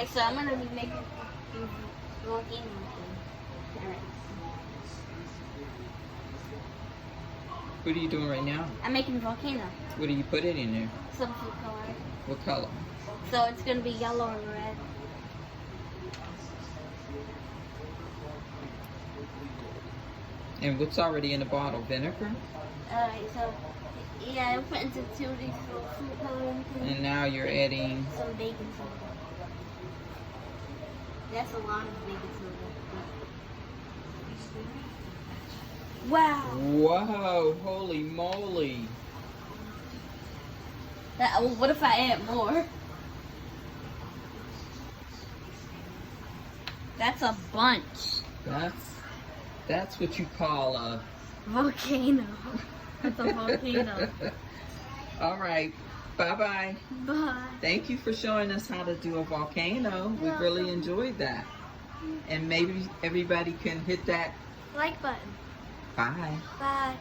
Alright, so I'm gonna be making volcano. Alright. What are you doing right now? I'm making volcano. What do you put in there? Some food color. What color? So it's gonna be yellow and red. And what's already in the bottle? Vinegar? Alright, so yeah, I'm putting some two of these little food coloring things. And now you're adding... Some baking soda. That's a lot of baking soda. Wow. Whoa, holy moly. What if I add more? That's a bunch. That's what you call a... Volcano. That's a volcano. All right. Bye-bye. Bye. Thank you for showing us how to do a volcano. We really enjoyed that. And maybe everybody can hit that Like button. bye. Bye.